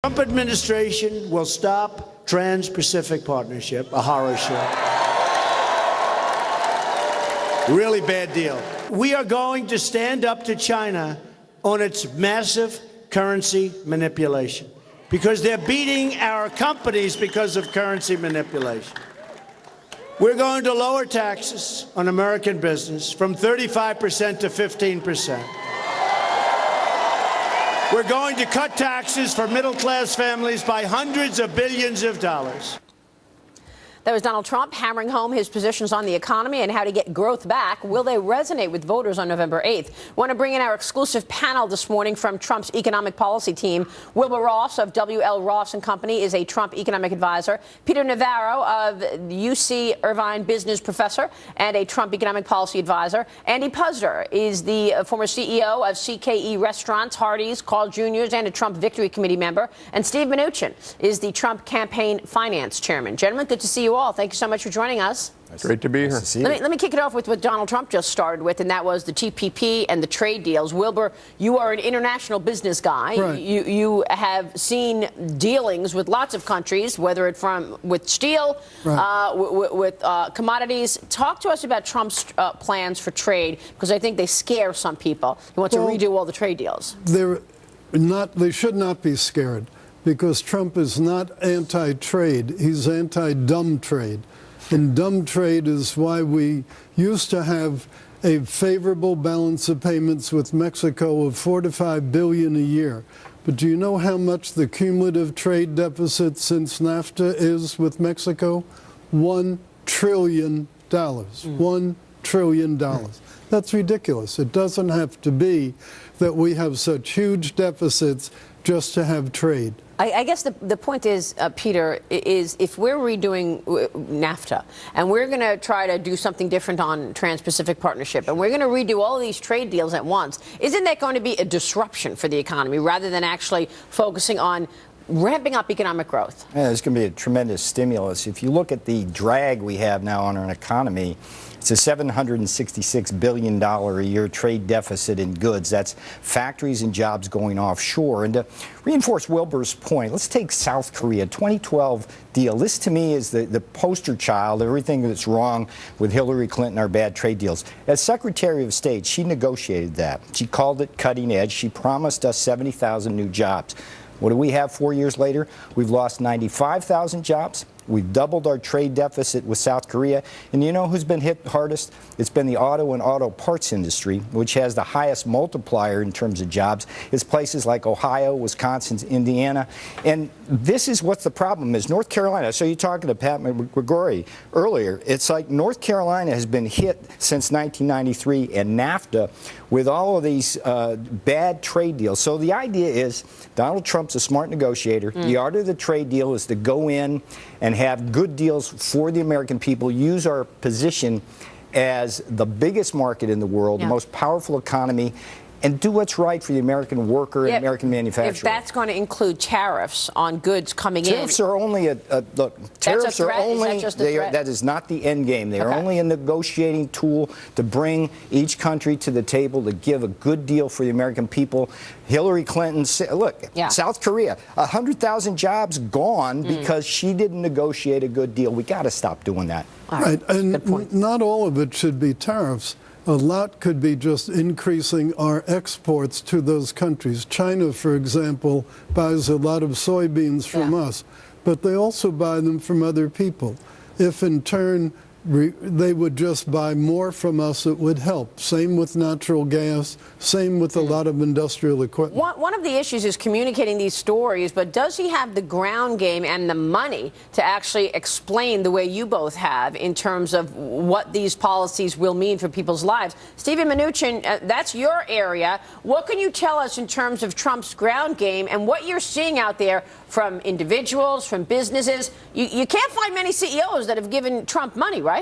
Trump administration will stop Trans-Pacific Partnership, a horror show. Really bad deal. We are going to stand up to China on its massive currency manipulation because they're beating our companies because of currency manipulation. We're going to lower taxes on American business from 35% to 15%. We're going to cut taxes for middle-class families by hundreds of billions of dollars. That was Donald Trump hammering home his positions on the economy and how to get growth back. Will they resonate with voters on November 8th? Want to bring in our exclusive panel this morning from Trump's economic policy team. Wilbur Ross of W.L. Ross & Company is a Trump economic advisor. Peter Navarro of UC Irvine business professor and a Trump economic policy advisor. Andy Puzder is the former CEO of CKE Restaurants, Hardee's, Carl Jr.'s, and a Trump Victory Committee member. And Steve Mnuchin is the Trump campaign finance chairman. Gentlemen, good to see you all. Thank you so much for joining us. Great to be here. Let me kick it off with what Donald Trump just started with, and that was the TPP and the trade deals. Wilbur, you are an international business guy. Right. You have seen dealings with lots of countries, whether it's with steel, right, with commodities. Talk to us about Trump's plans for trade, because I think they scare some people. He wants to redo all the trade deals. They should not be scared, because Trump is not anti-trade. He's anti-dumb trade. And dumb trade is why we used to have a favorable balance of payments with Mexico of $4 to $5 billion a year. But do you know how much the cumulative trade deficit since NAFTA is with Mexico? $1 trillion. $1 trillion. That's ridiculous. It doesn't have to be that we have such huge deficits just to have trade. I guess the point is, Peter, is if we're redoing NAFTA and we're going to try to do something different on Trans-Pacific Partnership and we're going to redo all of these trade deals at once, isn't that going to be a disruption for the economy rather than actually focusing on ramping up economic growth? Yeah, there's going to be a tremendous stimulus. If you look at the drag we have now on our economy, it's a $766 billion a year trade deficit in goods. That's factories and jobs going offshore. And to reinforce Wilbur's point, let's take South Korea, 2012 deal. This, to me, is the poster child of everything that's wrong with Hillary Clinton, our bad trade deals. As Secretary of State, she negotiated that. She called it cutting edge. She promised us 70,000 new jobs. What do we have 4 years later? We've lost 95,000 jobs. We've doubled our trade deficit with South Korea. And you know who's been hit hardest? It's been the auto and auto parts industry, which has the highest multiplier in terms of jobs. It's places like Ohio, Wisconsin, Indiana. And this is what the problem is. North Carolina, so you're talking to Pat McGrory earlier, it's like North Carolina has been hit since 1993 and NAFTA with all of these bad trade deals. So the idea is Donald Trump's a smart negotiator. The art of the trade deal is to go in and have good deals for the American people, use our position as the biggest market in the world, the most powerful economy, and do what's right for the American worker and American manufacturer. If that's going to include tariffs on goods coming in. Tariffs are only tariffs are only, that is not the end game. They are only a negotiating tool to bring each country to the table to give a good deal for the American people. Hillary Clinton, look, South Korea, 100,000 jobs gone because she didn't negotiate a good deal. We got to stop doing that. Right, and not all of it should be tariffs. A lot could be just increasing our exports to those countries. China, for example, buys a lot of soybeans from us, but they also buy them from other people. If in turn they would just buy more from us, it would help. Same with natural gas, same with a lot of industrial equipment. One of the issues is communicating these stories, but does he have the ground game and the money to actually explain the way you both have in terms of what these policies will mean for people's lives? Stephen Mnuchin, that's your area. What can you tell us in terms of Trump's ground game and what you're seeing out there from individuals, from businesses? You can't find many CEOs that have given Trump money, right?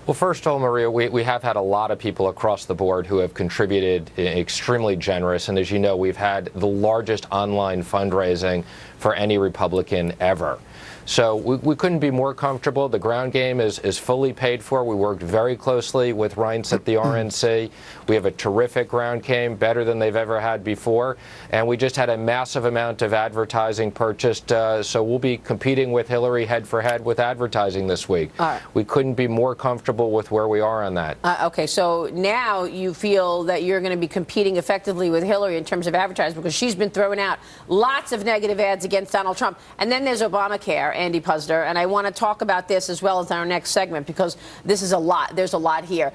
Well, first of all, Maria, we have had a lot of people across the board who have contributed extremely generous. And as you know, we've had the largest online fundraising for any Republican ever. So we couldn't be more comfortable. The ground game is fully paid for. We worked very closely with Reince at the RNC. We have a terrific ground game, better than they've ever had before. And we just had a massive amount of advertising purchased. So we'll be competing with Hillary head for head with advertising this week. We couldn't be more comfortable with where we are on that. Okay, so now you feel that you're going to be competing effectively with Hillary in terms of advertising because she's been throwing out lots of negative ads against Donald Trump. And then there's Obamacare, Andy Puzder, and I want to talk about this as well as our next segment because this is a lot. There's a lot here.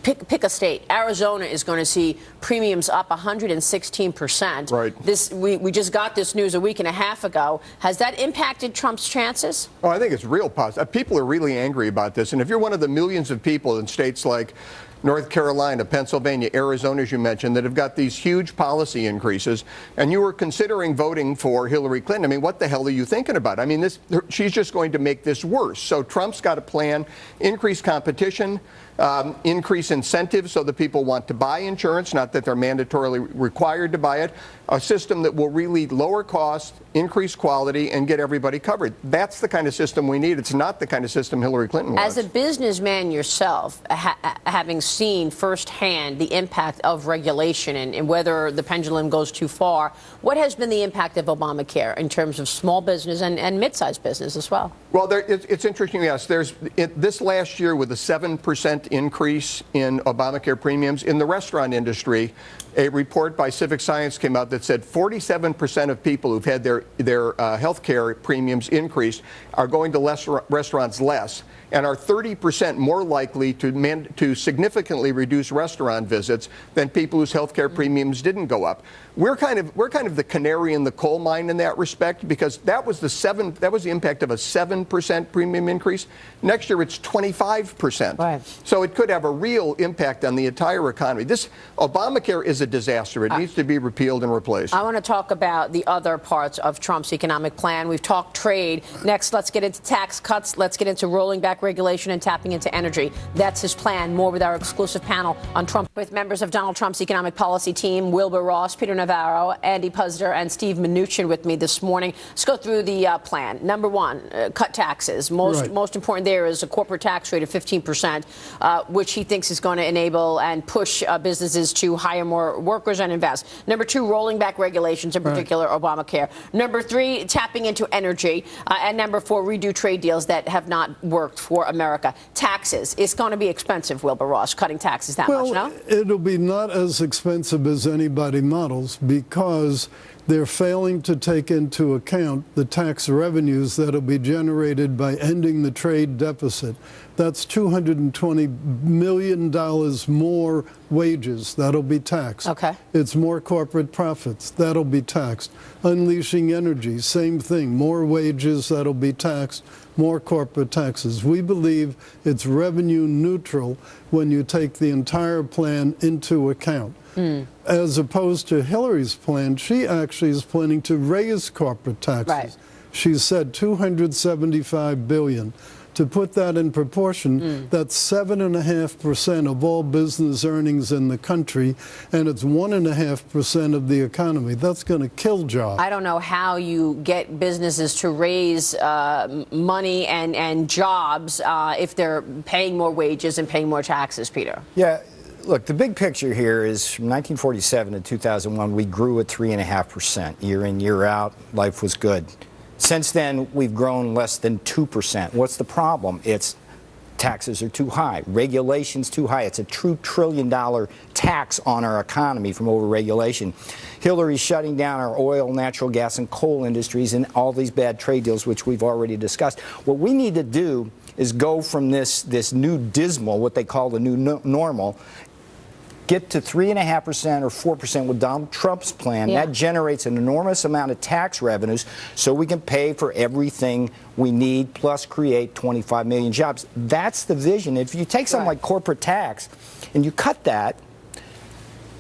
Pick a state. Arizona is going to see premiums up 116%. Right. We just got this news a week and a half ago. Has that impacted Trump's chances? Oh, I think it's real positive. People are really angry about this. And if you're one of the millions of people in states like North Carolina, Pennsylvania, Arizona, as you mentioned, that have got these huge policy increases, and you were considering voting for Hillary Clinton, I mean, what the hell are you thinking about? I mean, she's just going to make this worse. So Trump's got a plan, increase competition, increase incentives so that people want to buy insurance, not that they're mandatorily required to buy it, a system that will really lower costs, increase quality, and get everybody covered. That's the kind of system we need. It's not the kind of system Hillary Clinton wants. As a businessman yourself, having seen firsthand the impact of regulation and whether the pendulum goes too far, what has been the impact of Obamacare in terms of small business and mid-sized business as well? Well, it's interesting, yes. This last year with a 7% increase in Obamacare premiums in the restaurant industry, a report by Civic Science came out that said 47% of people who've had their health care premiums increased are going to restaurants less and are 30% more likely to significantly reduce restaurant visits than people whose health care premiums didn't go up. We're kind of the canary in the coal mine in that respect because that was the impact of a 7% premium increase. Next year it's 25%. Right. So it could have a real impact on the entire economy. This Obamacare is a disaster. It needs to be repealed and replaced. I want to talk about the other parts of Trump's economic plan. We've talked trade. Next, let's get into tax cuts. Let's get into rolling back regulation and tapping into energy. That's his plan. More with our exclusive panel on Trump with members of Donald Trump's economic policy team, Wilbur Ross, Peter Navarro, Andy Puzder, and Steve Mnuchin with me this morning. Let's go through the plan. Number one, cut taxes. Most important there is a corporate tax rate of 15%, which he thinks is going to enable and push businesses to hire more workers and invest. Number two, rolling back regulations, in particular Obamacare. Number three, tapping into energy. And number four, redo trade deals that have not worked for America. Taxes. It's going to be expensive, Wilbur Ross, cutting taxes that much, no? It'll be not as expensive as anybody models because they're failing to take into account the tax revenues that'll be generated by ending the trade deficit. That's $220 million more wages that'll be taxed. Okay. It's more corporate profits that'll be taxed. Unleashing energy, same thing. More wages that'll be taxed, more corporate taxes. We believe it's revenue neutral when you take the entire plan into account. As opposed to Hillary's plan, she actually is planning to raise corporate taxes. Right. She said $275 billion. To put that in proportion, that's 7.5% of all business earnings in the country, and it's 1.5% of the economy. That's going to kill jobs. I don't know how you get businesses to raise money and jobs if they're paying more wages and paying more taxes, Peter. Yeah. Look, the big picture here is from 1947 to 2001, we grew at 3.5% year in, year out. Life was good. Since then, we've grown less than 2%. What's the problem? It's taxes are too high. Regulation's too high. It's a true $1 trillion tax on our economy from overregulation. Hillary's shutting down our oil, natural gas, and coal industries and all these bad trade deals, which we've already discussed. What we need to do is go from this new dismal, what they call the new normal, get to 3.5% or 4% with Donald Trump's plan. Yeah. That generates an enormous amount of tax revenues so we can pay for everything we need, plus create 25 million jobs. That's the vision. If you take something like corporate tax and you cut that,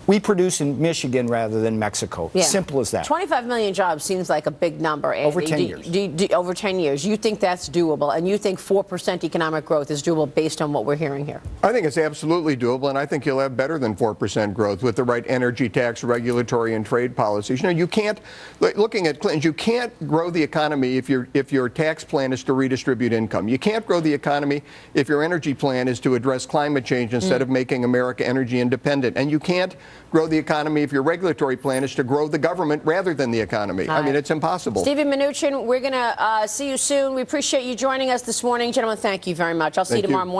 We produce in Michigan rather than Mexico. Yeah. Simple as that. 25 million jobs seems like a big number, Andy. Over 10 years. Over 10 years. You think that's doable, and you think 4% economic growth is doable based on what we're hearing here? I think it's absolutely doable, and I think you'll have better than 4% growth with the right energy tax, regulatory, and trade policies. You know, you can't, looking at Clinton's, you can't grow the economy if your tax plan is to redistribute income. You can't grow the economy if your energy plan is to address climate change instead of making America energy independent. And you can't grow the economy if your regulatory plan is to grow the government rather than the economy. I mean, it's impossible. Stevie Mnuchin, we're going to see you soon. We appreciate you joining us this morning. Gentlemen, thank you very much. I'll see you tomorrow morning.